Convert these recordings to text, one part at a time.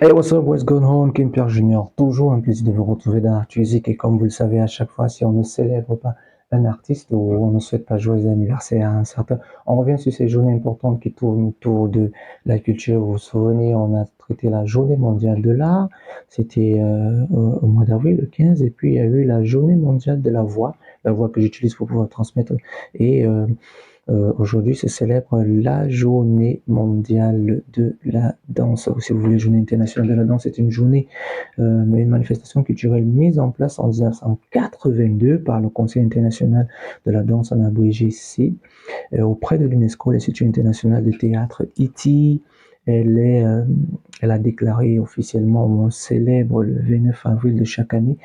Hey, what's up, what's going on, Ken Pierre Junior. Toujours un plaisir de vous retrouver dans Art Music. Et comme vous le savez, à chaque fois, si on ne célèbre pas un artiste ou on ne souhaite pas joyeux anniversaire à un certain, on revient sur ces journées importantes qui tournent autour de la culture. Vous vous souvenez, on a traité la journée mondiale de l'art. C'était au mois d'avril, le 15. Et puis, il y a eu la journée mondiale de la voix que j'utilise pour pouvoir transmettre. Et aujourd'hui se célèbre la journée mondiale de la danse. Si vous voulez, journée internationale de la danse, c'est une journée, une manifestation culturelle mise en place en 1982 par le Conseil international de la danse en abrégé C, auprès de l'UNESCO, l'Institut international de théâtre (ITI). Elle, est, euh, Elle a déclaré officiellement, on célèbre le 29 avril de chaque année.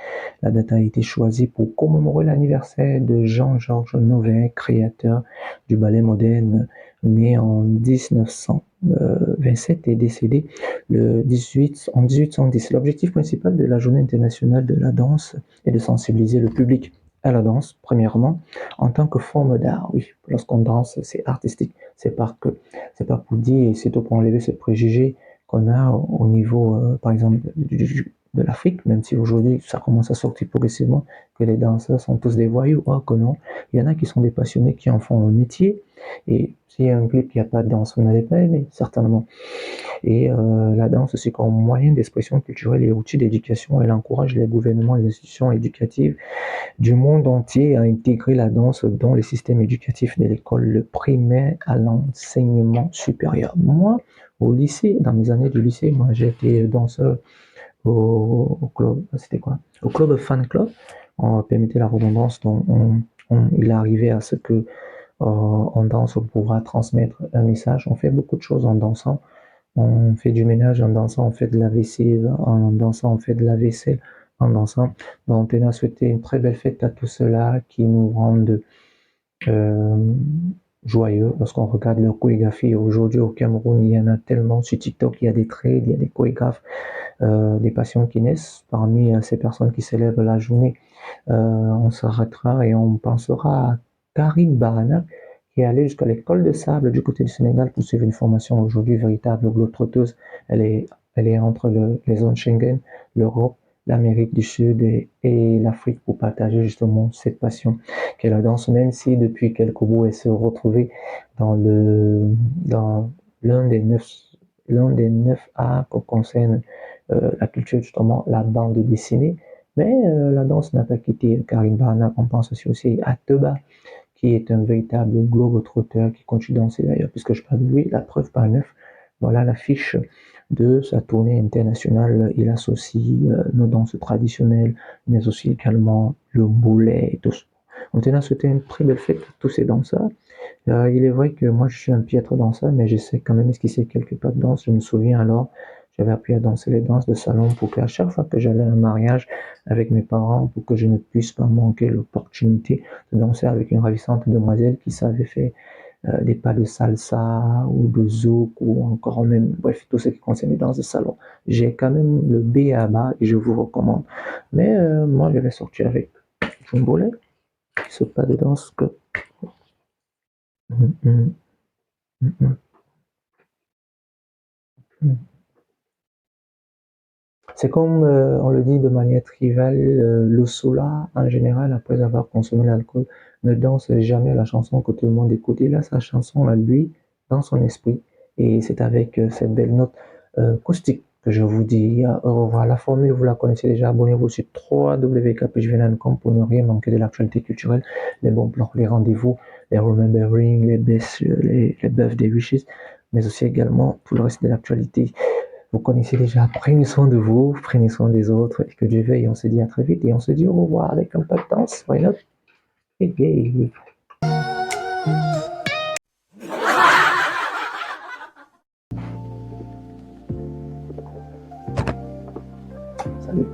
La date a été choisie pour commémorer l'anniversaire de Jean-Georges Nauvet, créateur du ballet moderne, né en 1927 et décédé en 1810. L'objectif principal de la Journée internationale de la danse est de sensibiliser le public à la danse, premièrement, en tant que forme d'art. Oui, lorsqu'on danse, c'est artistique. C'est pas pour dire, c'est pour enlever ce préjugé qu'on a au niveau, par exemple, de l'Afrique, même si aujourd'hui ça commence à sortir progressivement, que les danseurs sont tous des voyous. Oh, que non. Il y en a qui sont des passionnés, qui en font un métier. Et s'il y a un clip qui n'a pas de danse, vous n'allez pas aimer, certainement. Et la danse aussi comme moyen d'expression culturelle et outil d'éducation, elle encourage les gouvernements, les institutions éducatives du monde entier à intégrer la danse dans les systèmes éducatifs de l'école primaire à l'enseignement supérieur. Moi, au lycée, dans mes années du lycée, moi j'ai été danseur au club, c'était quoi? Au club fan club. On permettait la redondance, donc il est arrivé à ce que on danse pour pouvoir transmettre un message. On fait beaucoup de choses en dansant. On fait du ménage en dansant, on fait de la vaisselle en dansant, on fait de la vaisselle en dansant. Donc, on tenait à souhaiter une très belle fête à tous ceux-là qui nous rendent euh, joyeux lorsqu'on regarde leur chorégraphie. Aujourd'hui, au Cameroun, il y en a tellement. Sur TikTok, il y a des trades, il y a des chorégraphes, des passions qui naissent parmi ces personnes qui célèbrent la journée. On s'arrêtera et on pensera à Karine Barana, qui est allée jusqu'à l'école de sable du côté du Sénégal pour suivre une formation aujourd'hui véritable globe-trotteuse. Elle est, elle est entre les zones Schengen, l'Europe, l'Amérique du Sud et l'Afrique pour partager justement cette passion qu'est la danse, même si depuis quelques mois elle s'est retrouvée dans dans l'un des neuf, l'un des 9 arts qui concerne la culture, justement, la bande dessinée. Mais la danse n'a pas quitté Karine Barna. On pense aussi à Teba, qui est un véritable globe-trotteur qui continue de danser d'ailleurs, puisque je parle de lui, la preuve par neuf. Voilà l'affiche de sa tournée internationale. Il associe nos danses traditionnelles, mais aussi également le boulet et tout ça. On tenait à souhaiter une très belle fête à tous ces danseurs. Il est vrai que moi je suis un piètre danseur, mais je sais quand même esquisser quelques pas de danse. Je me souviens alors, j'avais appris à danser les danses de salon pour qu'à chaque fois que j'allais à un mariage avec mes parents, pour que je ne puisse pas manquer l'opportunité de danser avec une ravissante demoiselle qui savait faire des pas de salsa ou de zouk ou encore même, bref, tout ce qui concerne les danses de salon. J'ai quand même le B à bas et je vous recommande. Mais moi, je vais sortir avec Jumbo, ce pas de danse que... Mm, mm, mm, mm, mm. C'est comme on le dit de manière triviale, le sola, en général, après avoir consommé l'alcool, ne danse jamais la chanson que tout le monde écoute. Il a sa chanson à lui, dans son esprit. Et c'est avec cette belle note acoustique que je vous dis au revoir. La formule, vous la connaissez déjà. Abonnez-vous sur www.kpjvnan.com pour ne rien manquer de l'actualité culturelle, les bons plans, les rendez-vous, les remembering, les best, les birthday wishes, mais aussi également tout le reste de l'actualité. Vous connaissez déjà, prenez soin de vous, prenez soin des autres, et que Dieu veille. On se dit à très vite et on se dit au revoir avec un peu de danse. Why not? Et salut.